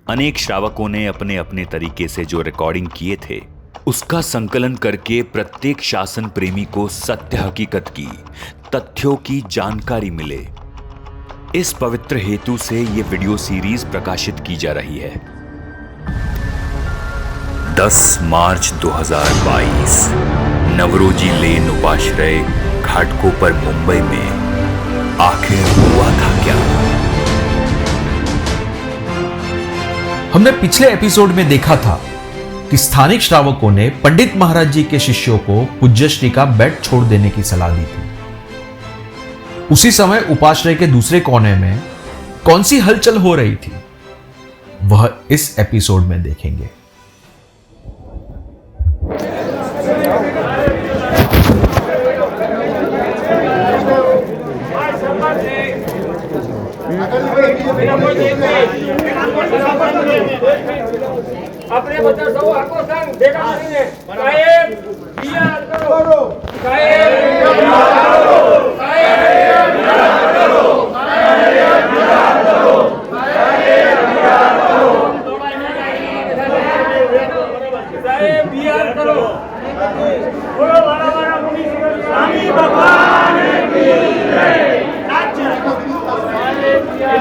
अनेक श्रावकों ने अपने अपने तरीके से जो रिकॉर्डिंग किए थे उसका संकलन करके प्रत्येक शासन प्रेमी को सत्य हकीकत की, तथ्यों की जानकारी मिले, इस पवित्र हेतु से ये वीडियो सीरीज प्रकाशित की जा रही है। 10 मार्च 2022 नवरोजी लेन उपाश्रय घाटकोपर मुंबई में आखिर हुआ था क्या? हमने पिछले एपिसोड में देखा था कि स्थानिक श्रावकों ने पंडित महाराज जी के शिष्यों को पूज्यश्री का बेड छोड़ देने की सलाह दी थी। उसी समय उपाश्रय के दूसरे कोने में कौन सी हलचल हो रही थी वह इस एपिसोड में देखेंगे। अपने बच्चा सब आको संग देखा नहीं है साहेब बिया करो साहेब बिया करो साहेब बिया करो साहेब बिया करो साहेब बिया करो साहेब बिया करो बोलो बड़ा बड़ा मुनि स्वामी भगवान की जय। साहेब बिया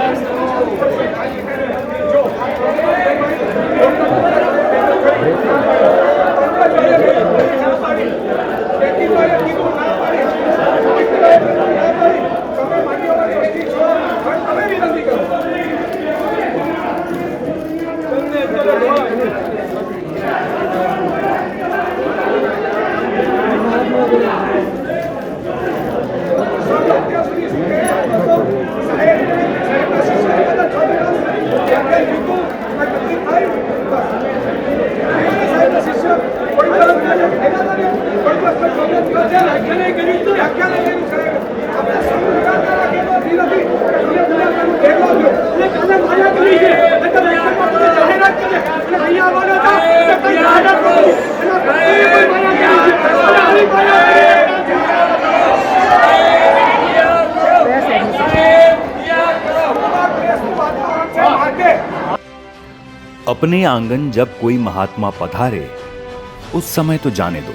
अपने आंगन जब कोई महात्मा पधारे उस समय तो जाने दो,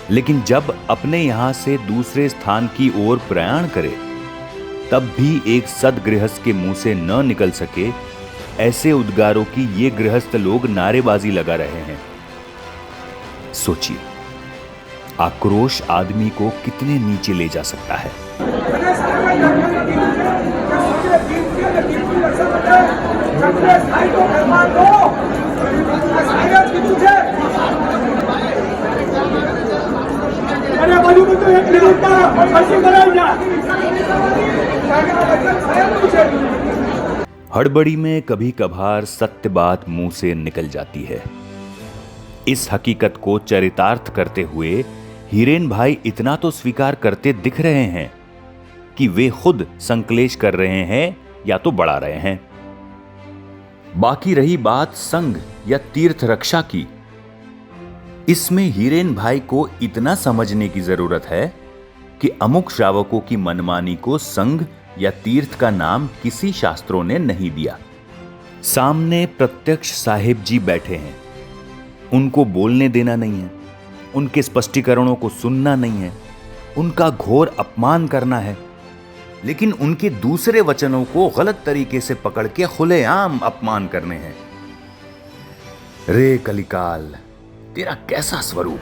लेकिन जब अपने यहां से दूसरे स्थान की ओर प्रयाण करे तब भी एक सदगृहस्थ के मुंह से न निकल सके ऐसे उद्गारों की ये गृहस्थ लोग नारेबाजी लगा रहे हैं। सोचिए, आक्रोश आदमी को कितने नीचे ले जा सकता है। हड़बड़ी में कभी कभार सत्य बात मुंह से निकल जाती है। इस हकीकत को चरितार्थ करते हुए हीरेन भाई इतना तो स्वीकार करते दिख रहे हैं कि वे खुद संकलेश कर रहे हैं या तो बढ़ा रहे हैं। बाकी रही बात संघ या तीर्थ रक्षा की, इसमें हीरेन भाई को इतना समझने की जरूरत है कि अमुक श्रावकों की मनमानी को संघ या तीर्थ का नाम किसी शास्त्रों ने नहीं दिया। सामने प्रत्यक्ष साहिब जी बैठे हैं, उनको बोलने देना नहीं है, उनके स्पष्टीकरणों को सुनना नहीं है, उनका घोर अपमान करना है, लेकिन उनके दूसरे वचनों को गलत तरीके से पकड़ के खुलेआम अपमान करने हैं। रे कलिकाल, तेरा कैसा स्वरूप।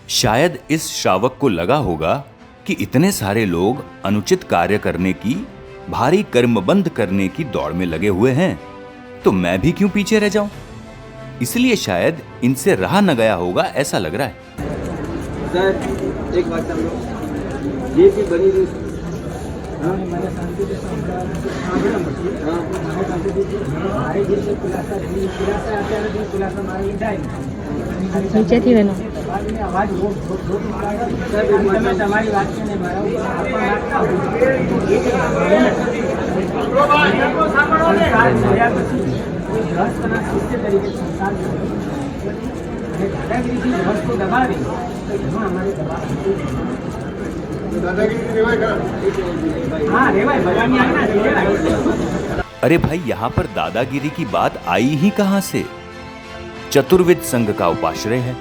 शायद इस श्रावक को लगा होगा कि इतने सारे लोग अनुचित कार्य करने की, भारी कर्मबंध करने की दौड़ में लगे हुए हैं, तो मैं भी क्यों पीछे रह जाऊं? इसलिए शायद इनसे रहा न गया होगा, ऐसा लग रहा है। सर एक बात हम लोग ये भी बनी हुई नीचे थी बहनों તમારી વાત છે ને अरे भाई, यहाँ पर दादागिरी की बात आई ही कहां से? चतुर्विद संघ का उपाश्रय है।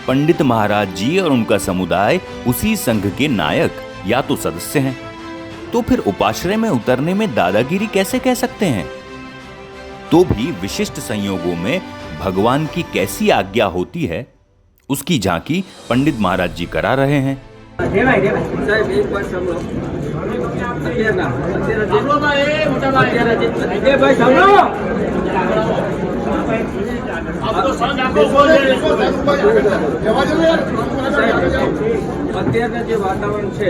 पंडित महाराज जी और उनका समुदाय उसी संघ के नायक या तो सदस्य हैं, तो फिर उपाश्रय में उतरने में दादागिरी कैसे कह सकते हैं? तो भी विशिष्ट संयोगों में भगवान की कैसी आज्ञा होती है, उसकी झांकी पंडित महाराज जी करा रहे हैं। साहब एक बात समझो, અત્યારના જે વાતાવરણ છે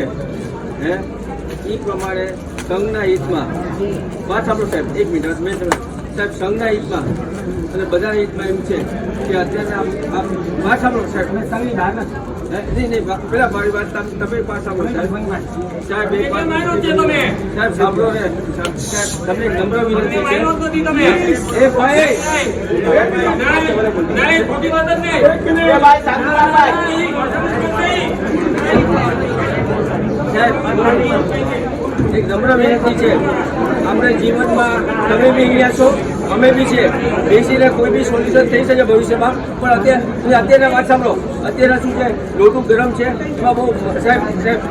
એ પ્રમાણે સંઘના હિતમાં વાત સાંભળો સાહેબ, એક મિનિટ મેં સાહેબ સંઘના હિતમાં અને બધાના હિતમાં એમ છે કે અત્યારે વાત સાંભળો સાહેબ, મેં સંઘની બહાર નથી નહીં પેલા મારી વાત તમે વાત સાંભળો સાહેબ એક વાત સાહેબ સાંભળો ને સાહેબ, તમને નમ્ર વિનંતી છે એ ભાઈ એક નમ્ર વિનંતી છે, આપણે જીવનમાં તમે બી અહીંયા છો, અમે બી છે, બેસીને કોઈ બી સોલ્યુશન થઈ શકે ભવિષ્યમાં, પણ અત્યારના વાત સાંભળો, અત્યારે શું છે લોટું ગરમ છે, એમાં બહુ સાહેબ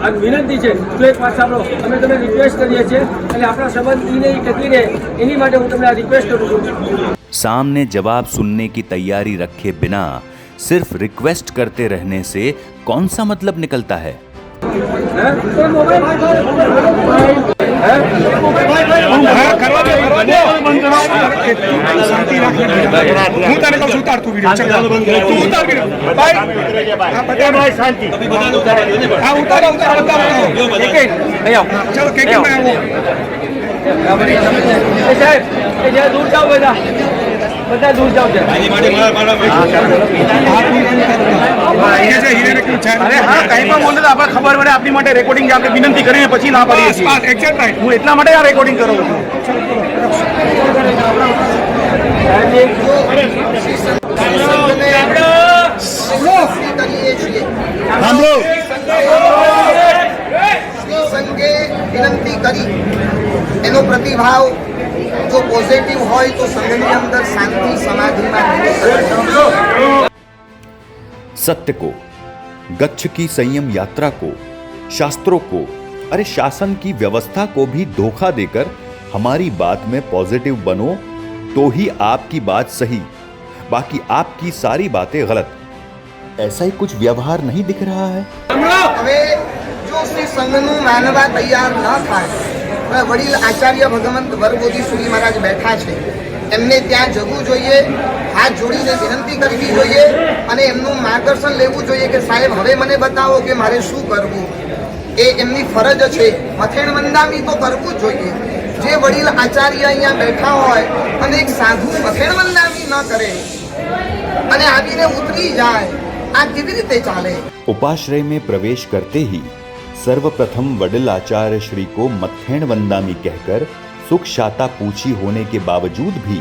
આ વિનંતી છે, તો એક વાત સાંભળો, અમે તમને રિક્વેસ્ટ કરીએ છીએ અને આપણા સંબંધ નહીં ટકી રહે એની માટે હું તમને આ રિક્વેસ્ટ કરું છું। सामने जवाब सुनने की तैयारी रखे बिना सिर्फ रिक्वेस्ट करते रहने से कौन सा मतलब निकलता है? दूर जाओ बेटा, બધા દૂર જાવ છે। અરે હા, કઈ પણ બોલે તો આપણે ખબર પડે, આપણી માટે રેકોર્ડિંગ આપણે વિનંતી કરીને પછી ના પાડીએ છીએ। હું એટલા માટે આ રેકોર્ડિંગ કરું છું। સંઘે વિનંતી કરી એનો પ્રતિભાવ जो पॉजिटिव હોય તો સંઘની અંદર શાંતિ સમાધિમાં सत्य को, गच्छ की संयम यात्रा को, शास्त्रों को, अरे शासन की व्यवस्था को भी धोखा देकर हमारी बात में पॉजिटिव बनो तो ही आपकी बात सही, बाकी आपकी सारी बातें गलत। ऐसा ही कुछ व्यवहार नहीं दिख रहा है। હવે જો શ્રી સંઘનું માનવા તૈયાર ન થાય, વડીલ આચાર્ય ભગવંત વરબોધી સુરી મહારાજ બેઠા છે, એમને ત્યાં જવું જોઈએ, હાથ જોડીને વિનંતી કરવી જોઈએ અને એમનું માર્ગદર્શન લેવું જોઈએ કે સાહેબ હવે મને બતાવો કે મારે શું કરવું। એ એમની ફરજ છે, મથેણ મંદામી તો કરવું જ જોઈએ। જે વડીલ આચાર્ય અહીંયા બેઠા હોય અને એક સાધુ મથેણ મંદામી ન કરે અને આવીને ઉતરી જાય, આ કેવી રીતે ચાલે? उपाश्रय में प्रवेश करते ही सर्वप्रथम वडिल आचार्य श्री को मत्थेण वंदामी कहकर सुख शाता पूछी होने के बावजूद भी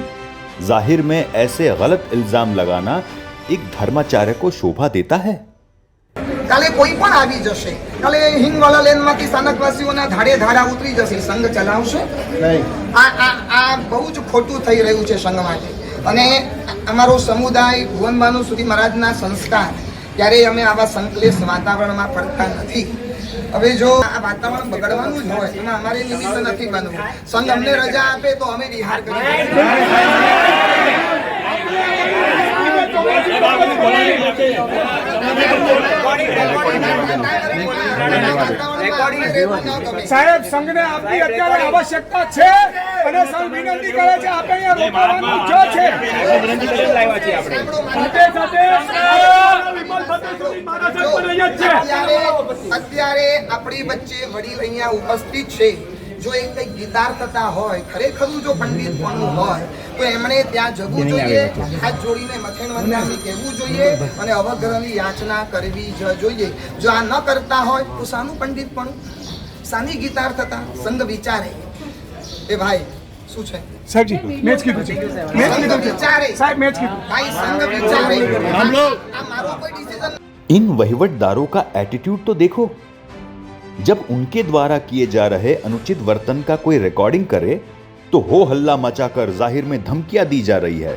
जाहिर में ऐसे गलत इल्जाम लगाना एक धर्माचार्य को शोभा देता है। કાલે કોઈ પણ આવી જશે, કાલે હિંગવાળા લેનમાંથી સ્થાનકવાસીઓના ધાડે ધારા ઉતરી જશે, સંઘ ચલાવશે નહીં। આ બહુ જ ખોટું થઈ રહ્યું છે સંઘ માટે। અને અમારો સમુદાય ભુવનભાનુ સુરી મહારાજના સંસ્કાર ક્યારેય અમે આવા સંકલેશ વાતાવરણમાં પડતા નથી। હવે જો આ વાતાવરણ બગડવાનું જ હોય એમાં અમારે નિમિત્ત નથી બનવું। સંઘ અમને રજા આપે તો અમે વિહાર કરીએ। સાહેબ સંઘને આપની અત્યારે આવશ્યકતા છે અને સંઘ વિનંતી કરે છે આપણે અહીંયા રોકાવાનું જો છે અત્યારે આપણી વચ્ચે વડીલ અહીંયા ઉપસ્થિત છે જો એક કઈ ગીતાર્થતા હોય ખરેખરું જો પંડિતપણું હોય તો એમણે ત્યાં જવું જોઈએ હાથ જોડીને મથેણ વંદનામી કહેવું જોઈએ અને અવગ્રહની યાચના કરવી જોઈએ જો આ ન કરતા હોય તો શાનું પંડિતપણું શાની ગીતાર્થતા સંઘ વિચારે એ ભાઈ શું છે સાહેબજી મેં જ કીધું છે સંઘ વિચારે સાહેબ મેં જ કીધું ભાઈ સંઘ વિચારે આ મારો કોઈ ડિસિઝન इन वहीवटदारों का एटीट्यूड तो देखो। जब उनके द्वारा किए जा रहे अनुचित वर्तन का कोई रिकॉर्डिंग करे तो हो हल्ला मचाकर जाहिर में धमकियां दी जा रही है,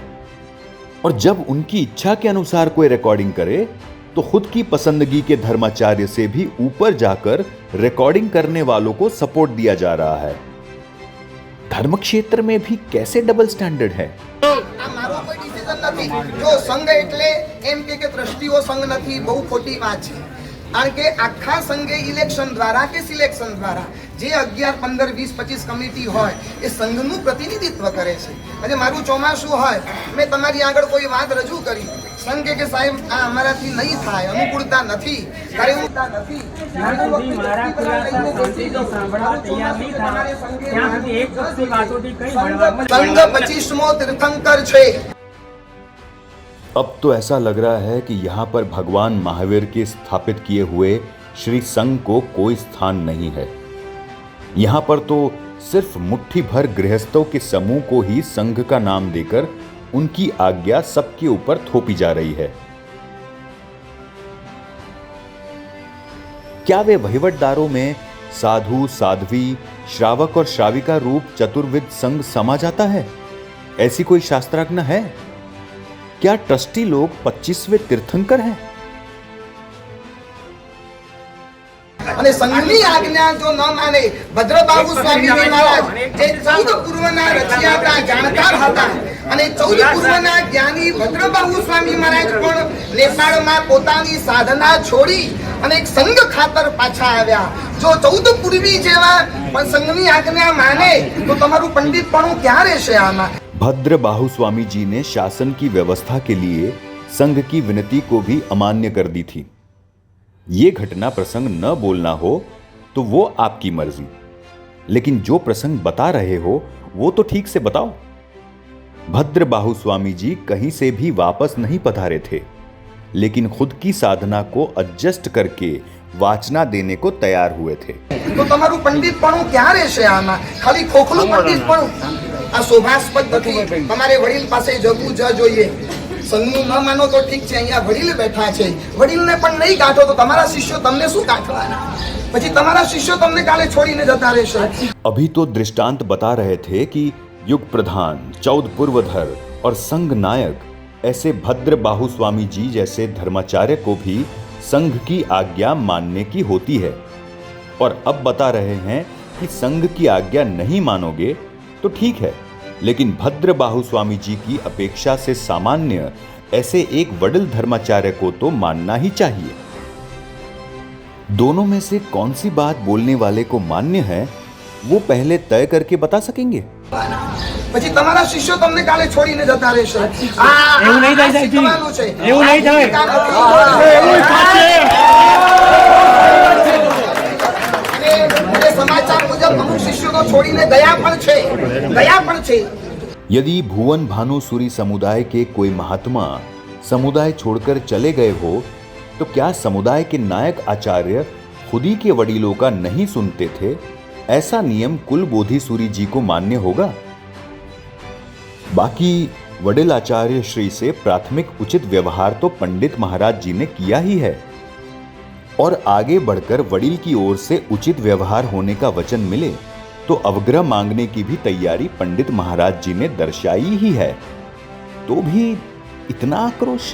और जब उनकी इच्छा के अनुसार कोई रिकॉर्डिंग करे तो खुद की पसंदगी के धर्माचार्य से भी ऊपर जाकर रिकॉर्डिंग करने वालों को सपोर्ट दिया जा रहा है। धर्म क्षेत्र में भी कैसे डबल स्टैंडर्ड है। આ મારો કોઈ ડિસિઝન નથી જો સંઘ એટલે એમ કે ટ્રસ્ટીઓ સંઘ નથી બહુ ખોટી વાત છે કારણ કે આખા સંઘે ઇલેક્શન દ્વારા કે સિલેક્શન દ્વારા જે 11 15 20 25 કમિટી હોય એ સંઘનું પ્રતિનિધિત્વ કરે છે અને મારું ચોમાસું હોય મેં તમારી આગળ કોઈ વાત રજૂ કરી સંઘ કે સાહેબ આ અમારાથી નહીં થાય અનુકૂળતા નથી કાર્યક્ષમતા નથી જ્યાં સુધી મારા ખુલાસા શાંતિથી સાંભળવા તૈયાર નહીં થાય ત્યાં સુધી એક પક્ષની વાતોથી કંઈ ભણવામાં સંઘ 25મો તીર્થંકર છે। अब तो ऐसा लग रहा है कि यहाँ पर भगवान महावीर के स्थापित किए हुए श्री संघ को कोई स्थान नहीं है। यहाँ पर तो सिर्फ मुट्ठी भर गृहस्थों के समूह को ही संघ का नाम देकर उनकी आज्ञा सबके ऊपर थोपी जा रही है। क्या वे वहीवटदारों में साधु साध्वी श्रावक और श्राविका रूप चतुर्विद संघ समा जाता है? ऐसी कोई शास्त्राज्ञा है? क्या ट्रस्टी लोग 25वें तीर्थंकर हैं? અને સંઘની આજ્ઞા જો ન માને ભદ્રબાહુ સ્વામીજી મહારાજ જે 14 પૂર્વના રચયાતા જાણકાર હતા અને 14 પૂર્વના જ્ઞાની ભદ્રબાહુ સ્વામી મહારાજ પણ નેપાળમાં પોતાની સાધના છોડી અને એક સંઘ ખાતર પાછા આવ્યા જો 14 પૂર્વી જેવા પણ સંઘની આજ્ઞા માને તો તમારું પંડિતપણું ક્યાં રહેશે આમાં। भद्र बाहु स्वामी जी ने शासन की व्यवस्था के लिए संघ की विनती को भी अमान्य कर दी थी। ये घटना प्रसंग न बोलना हो तो वो आपकी मर्जी, लेकिन जो प्रसंग बता रहे हो वो तो ठीक से बताओ। भद्र बाहु स्वामी जी कहीं से भी वापस नहीं पधारे थे, लेकिन खुद की साधना को एडजस्ट करके वाचना देने को तैयार हुए थे। તો તમારું પંડિતપણું ક્યાં રહેશે આમાં ખાલી ખોખલું પંડિતપણું આ શોભાસ્પદ નથી તમારે વડીલ પાસે જવું જ જોઈએ સંઘનું ન માનો તો ઠીક છે અહીંયા વડીલ બેઠા છે વડીલને પણ નહીં કાઢો તો તમારા શિષ્યો તમને શું કાઢવાના પછી તમારા શિષ્યો તમને કાલે છોડીને જતા રહેશે। अभी तो दृष्टांत बता रहे थे कि युग प्रधान 14 पूर्वधर और संघ नायक ऐसे भद्र बाहु स्वामी जी जैसे धर्माचार्य को भी संघ की आज्ञा मानने की होती है, और अब बता रहे हैं कि संघ की आज्ञा नहीं मानोगे तो ठीक है, लेकिन भद्र बाहु स्वामी जी की अपेक्षा से सामान्य ऐसे एक वडिल धर्माचार्य को तो मानना ही चाहिए। दोनों में से कौन सी बात बोलने वाले को मान्य है वो पहले तय करके बता सकेंगे। પછી તમારા શિષ્યો તમને કાલે છોડીને જતા રહેશે આ એવું નહીં થાય સાહેબજી શીખવાનું છે એવું નહીં થાય એવું થશે અને સમાચાર મુજબ અમુક શિષ્યો તો છોડીને ગયા પણ છે। यदि भुवन भानुसुरी समुदाय के कोई महात्मा समुदाय छोड़कर चले गए हो तो क्या समुदाय के नायक आचार्य खुद ही के वडीलों का नहीं सुनते थे? ऐसा नियम कुल बोधिसूरी जी को मान्य होगा। बाकी वडिल आचार्य श्री से प्राथमिक उचित व्यवहार तो पंडित महाराज जी ने किया ही है, और आगे बढ़कर वडिल की ओर से उचित व्यवहार होने का वचन मिले तो अवग्रह मांगने की भी तैयारी पंडित महाराज जी ने दर्शाई ही है, तो भी इतना आक्रोश।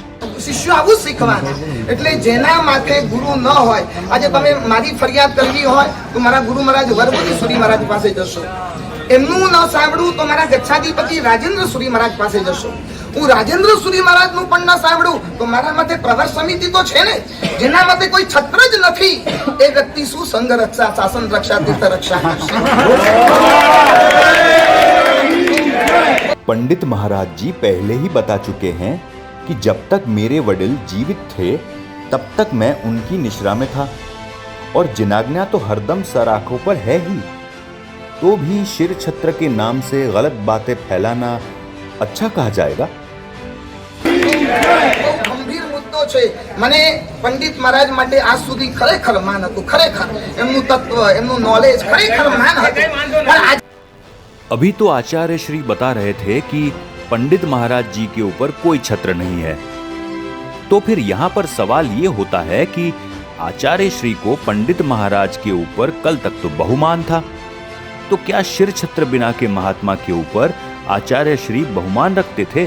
શિષ્યો આવું શીખવાના એટલે જેના માથે ગુરુ ન હોય આજે તમે મારી ફરિયાદ કરવી હોય તો મારા ગુરુ મહારાજ વરબોધીસુરી મહારાજ પાસે જશો એમનું ન સાંભળું તો મારા ગચ્છાધિપતિ રાજેન્દ્ર સુરી મહારાજ પાસે જશો. હું રાજેન્દ્ર સુરી મહારાજનું પણ ન સાંભળું તો મારા મતે પ્રવર સમિતિ તો છે ને, જેના મતે કોઈ છત્ર જ નથી, એ વ્યક્તિ શું સંઘ રક્ષા, શાસન રક્ષા, તીર્થ રક્ષા કરશે? पंडित महाराज जी पहले ही बता चुके हैं कि जब तक मेरे वडिल जीवित थे तब तक मैं उनकी निश्रा में था और जिनाज्ञा तो हरदम सर आंखों पर है ही, तो भी शिर छत्र के नाम से गलत बातें फैलाना अच्छा कहा जाएगा? ગંભીર મુદ્દો છે. મને પંડિત મહારાજ માટે આજ સુધી ખરેખર માન હતું, ખરેખર એમનું તત્વ, એમનું નોલેજ ખરેખર માન હતું. પણ આજ अभी तो आचार्य श्री बता रहे थे कि पंडित महाराज जी के ऊपर कोई छत्र नहीं है, तो फिर यहाँ पर सवाल ये होता है कि आचार्य श्री को पंडित महाराज के ऊपर कल तक तो बहुमान था, तो क्या शिर छत्र बिना के महात्मा के ऊपर आचार्य श्री बहुमान रखते थे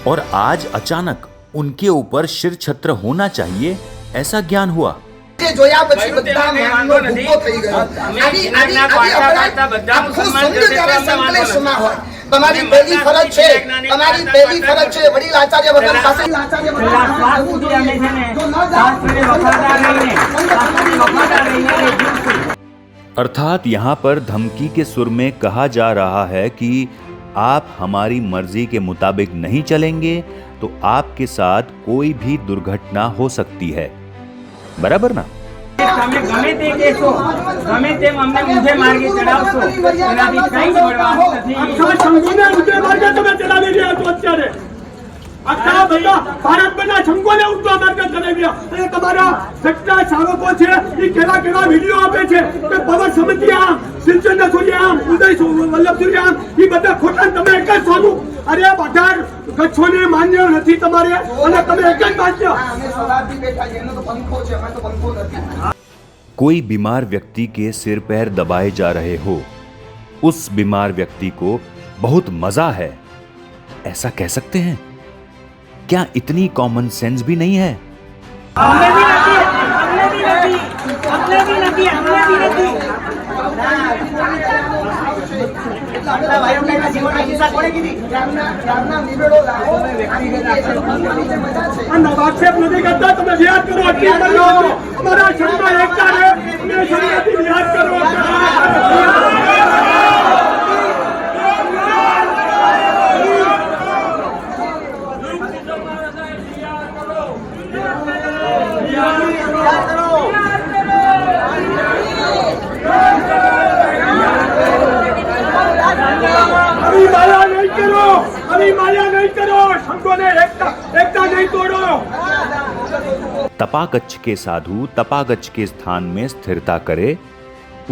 और आज अचानक उनके ऊपर शिर छत्र होना चाहिए ऐसा ज्ञान हुआ? જે જોયા પછી બધા માનનો ભૂકો થઈ ગયો. આની અપરાધ આખું સંઘ જ્યારે સંકલેશમાં હોય. તમારી પહેલી ફરજ છે, તમારી પહેલી ફરજ છે વડીલ આચાર્ય ભગત પાસે अर्थात यहाँ पर धमकी के सुर में कहा जा रहा है कि आप हमारी मर्जी के मुताबिक नहीं चलेंगे तो आपके साथ कोई भी दुर्घटना हो सकती है, बराबर ना? તમે ગમે તે કહેશો, ગમે તેમ અમને ઊંધે માર્ગે ચડાવશો, એનાથી કંઈ મળવાનું નથી. આખા સંઘોને ઊંધે માર્ગે તમે ચડાવી રહ્યા છો અત્યારે. આખા બધા ભારતના સંઘોને ઊંધા માર્ગે ચડાવી રહ્યા. અને તમારા સટ્ટા ચાલકો છે એ કેવા કેવા વિડીયો આપે છે કે પવન સમિતિ આમ, સિંચન સૂર્ય આમ, ઉદય વલ્લભ સૂર્ય આમ, એ બધા ખોટા. તમે એક જ શોધું. અરે બધા ગચ્છોને માન્ય નથી તમારે, અને તમે એક જ માન્ય. અમે સવારથી બેઠા છીએ, એનો તો પંખો છે, અમે તો પંખો નથી. कोई बीमार व्यक्ति के सिर पैर दबाए जा रहे हो, उस बीमार व्यक्ति को बहुत मजा है, ऐसा कह सकते हैं? क्या इतनी कॉमन सेंस भी नहीं है? हमने भी नहीं, हमने भी नहीं, हमने भी नहीं. આક્ષેપ નથી કરતા. તમે રિયાદ કરો, અમારા સંઘમાં એકતા રહે, અમે સંઘથી રિયાદ કરો. अभी माया नहीं करो, अभी माया नहीं करो, संघों ने एकता नहीं तोड़ो. तपागच्छ के साधु तपागच्छ के स्थान में स्थिरता करे,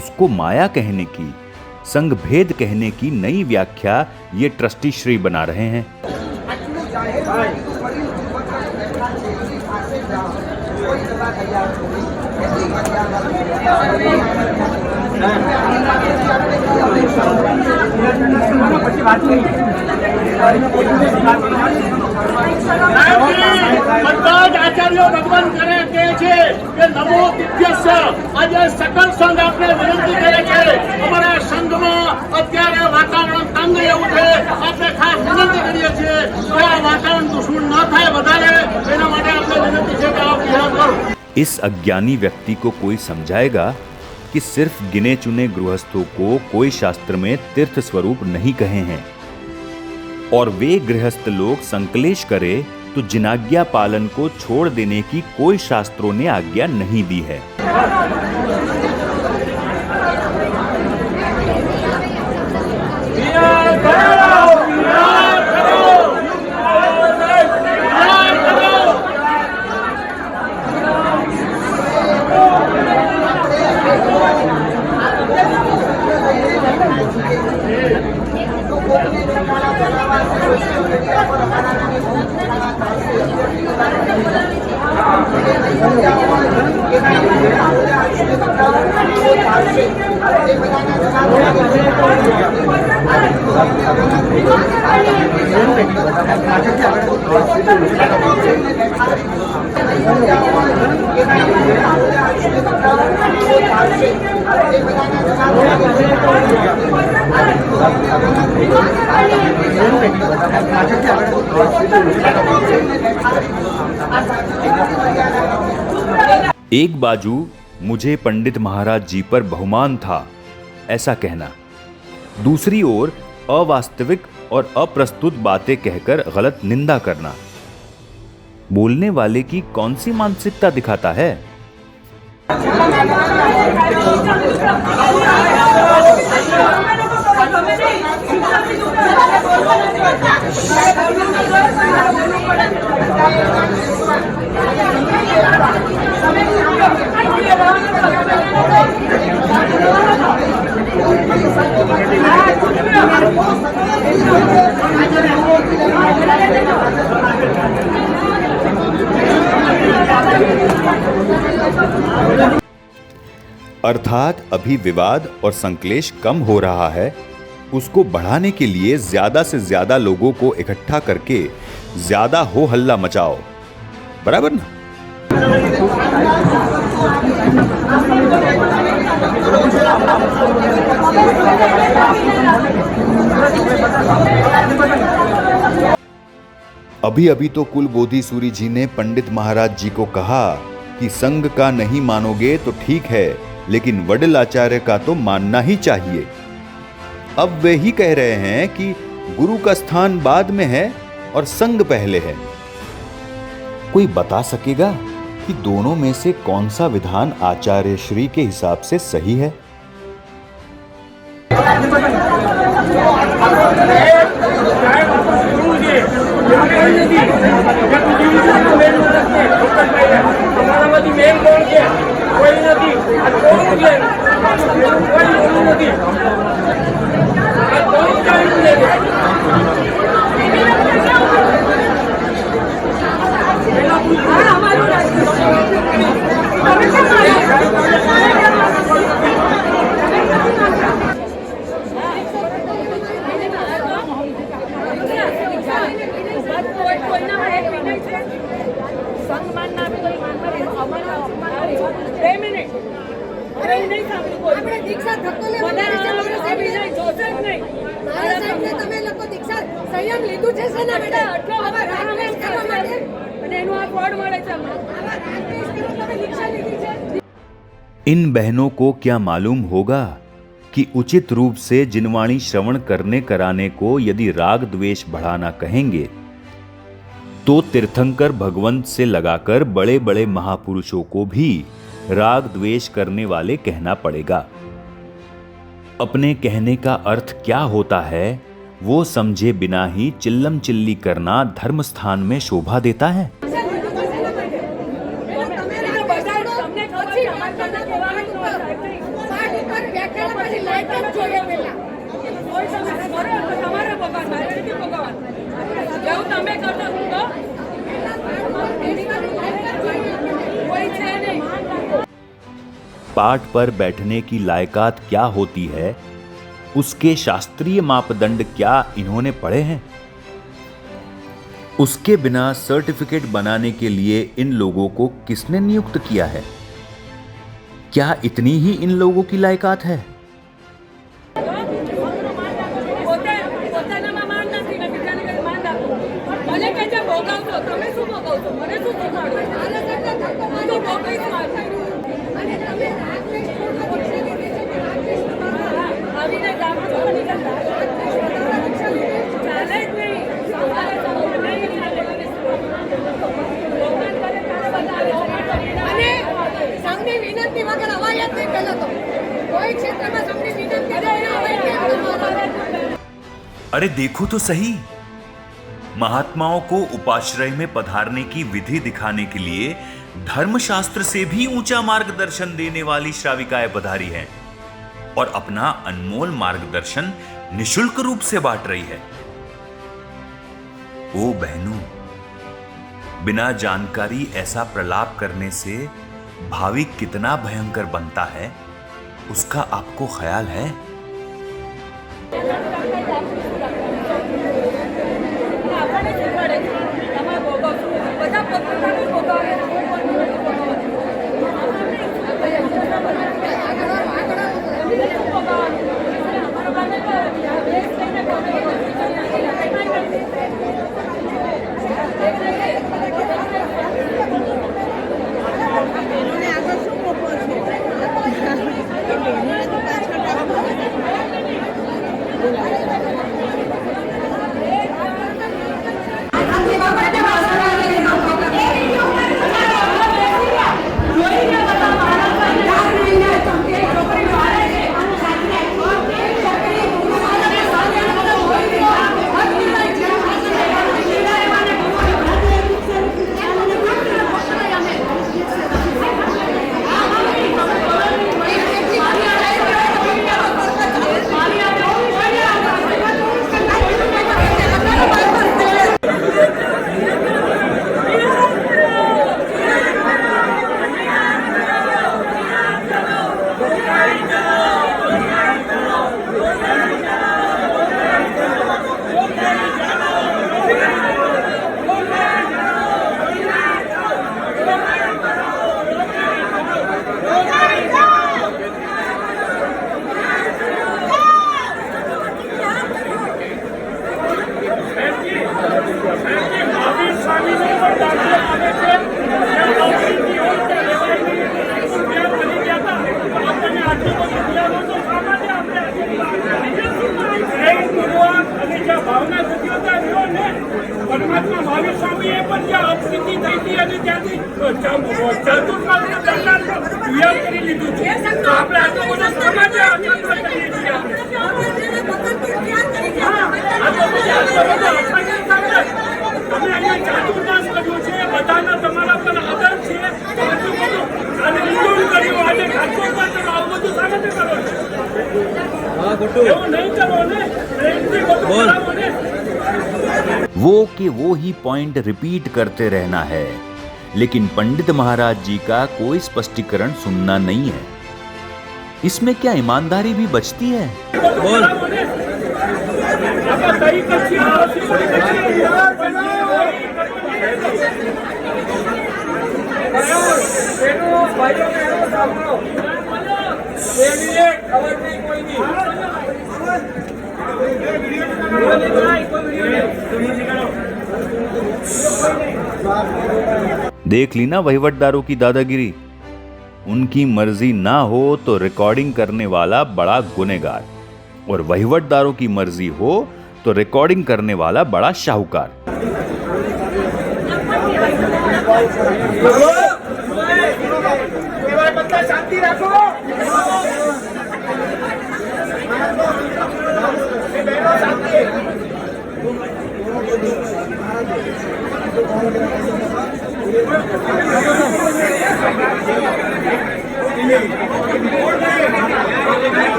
उसको माया कहने की, संघ भेद कहने की नई व्याख्या ये ट्रस्टी श्री बना रहे हैं. બધા જ આચાર્યો ભગવાન કરે કે છે કે નમો દિવ્યસ્ય. આજે સકલ સંઘ આપણે વિનંતી કરે છે, અમારા સંઘમાં અત્યારે વાતાવરણ તંગ એવું છે, આપણે ખાસ વિનંતી કરીએ છીએ કે આ વાતાવરણ દુશ્મન ન થાય વધારે, એના માટે આપણે વિનંતી છે કે આપ ધ્યાન કરો. इस अज्ञानी व्यक्ति को कोई समझाएगा कि सिर्फ गिने चुने गृहस्थों को कोई शास्त्र में तीर्थ स्वरूप नहीं कहे हैं, और वे गृहस्थ लोग संकलेश करे तो जिनाज्ञा पालन को छोड़ देने की कोई शास्त्रों ने आज्ञा नहीं दी है. एक बाजू मुझे पंडित महाराज जी पर बहुमान था ऐसा कहना, दूसरी ओर अवास्तविक और अप्रस्तुत बातें कहकर गलत निंदा करना, बोलने वाले की कौन सी मानसिकता दिखाता है? अर्थात अभी विवाद और संक्लेश कम हो रहा है, उसको बढ़ाने के लिए ज्यादा से ज्यादा लोगों को इकट्ठा करके ज्यादा हो हल्ला मचाओ, बराबर ना? अभी अभी तो कुलबोधि सूरी जी ने पंडित महाराज जी को कहा कि संघ का नहीं मानोगे तो ठीक है, लेकिन वडिल आचार्य का तो मानना ही चाहिए। अब वे ही कह रहे हैं कि गुरु का स्थान बाद में है और संघ पहले है। कोई बता सकेगा कि दोनों में से कौन सा विधान आचार्य श्री के हिसाब से सही है? इन बहनों को क्या मालूम होगा कि उचित रूप से जिनवाणी श्रवण करने कराने को यदि राग द्वेष बढ़ाना कहेंगे तो तीर्थंकर भगवंत से लगाकर बड़े बड़े महापुरुषों को भी राग द्वेष करने वाले कहना पड़ेगा। अपने कहने का अर्थ क्या होता है वो समझे बिना ही चिल्लम चिल्ली करना धर्म स्थान में शोभा देता है। पाठ पर बैठने की लायकात क्या होती है, उसके शास्त्रीय मापदंड क्या इन्होंने पढ़े हैं? उसके बिना सर्टिफिकेट बनाने के लिए इन लोगों को किसने नियुक्त किया है? क्या इतनी ही इन लोगों की लायकात है? अरे देखो तो सही, महात्माओं को उपाश्रय में पधारने की विधि दिखाने के लिए धर्मशास्त्र से भी ऊंचा मार्गदर्शन देने वाली श्राविकाएं पधारी हैं और अपना अनमोल मार्गदर्शन निशुल्क रूप से बांट रही है। ओ बहनों, बिना जानकारी ऐसा प्रलाप करने से भाविक कितना भयंकर बनता है उसका आपको ख्याल है? પરમાત્મા મહાવીર સ્વામીએ પણ જ્યાં અપસ્થિતિ થઈ હતી અને ત્યાંથી ચતુર્માસના દરમિયાન વિહાર કરી લીધું છે. તો આપણે આટલો બધો સમાજ આચરણ કરીએ છીએ. તમે અહીંયા ચાતુર્માસ કર્યું છે, બધાના તમારા પર આદર છે, આટલું બધું અને નિર્ણય કર્યું, આજે ચાતુર્માસ આવું બધું સામે કરો છો. એવું નહીં કરો ને, પ્રેમથી બધું કરાવો ને. वो कि वो ही पॉइंट रिपीट करते रहना है, लेकिन पंडित महाराज जी का कोई स्पष्टीकरण सुनना नहीं है. इसमें क्या ईमानदारी भी बचती है? देख ली ना वहीवटदारों की दादागिरी. उनकी मर्जी ना हो तो रिकॉर्डिंग करने वाला बड़ा गुनहगार, और वहीवटदारों की मर्जी हो तो रिकॉर्डिंग करने वाला बड़ा शाहूकार. शांति रखो.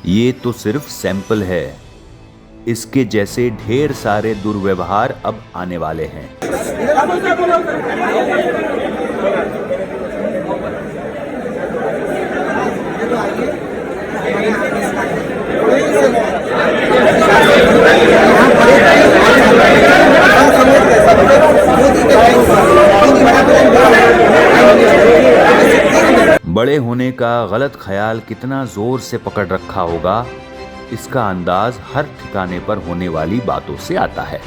ये तो सिर्फ सैंपल है. इसके जैसे ढेर सारे दुर्व्यवहार अब आने वाले हैं. बड़े होने का गलत ख्याल कितना जोर से पकड़ रखा होगा, इसका अंदाज हर ठिकाने पर होने वाली बातों से आता है.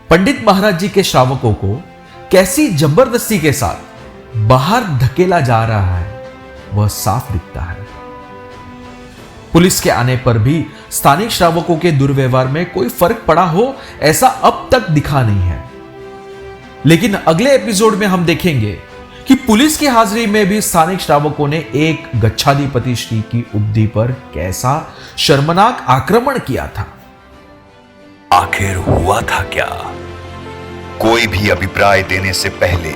पंडित महाराज जी के श्रावकों को कैसी जबरदस्ती के साथ बाहर धकेला जा रहा है वह साफ दिखता है. पुलिस के आने पर भी स्थानिक श्रावकों के दुर्व्यवहार में कोई फर्क पड़ा हो ऐसा अब तक दिखा नहीं है. लेकिन अगले एपिसोड में हम देखेंगे कि पुलिस की हाजिरी में भी स्थानिक श्रावकों ने एक गच्छाधिपति श्री की उपदी पर कैसा शर्मनाक आक्रमण किया था। आखिर हुआ था क्या? कोई भी अभिप्राय देने से पहले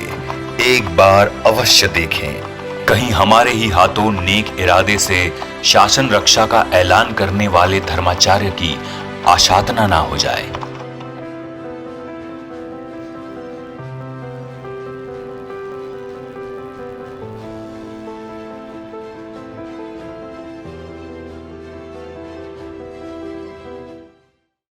एक बार अवश्य देखें, कहीं हमारे ही हाथों नेक इरादे से शासन रक्षा का ऐलान करने वाले धर्माचार्य की आशादना ना हो जाए।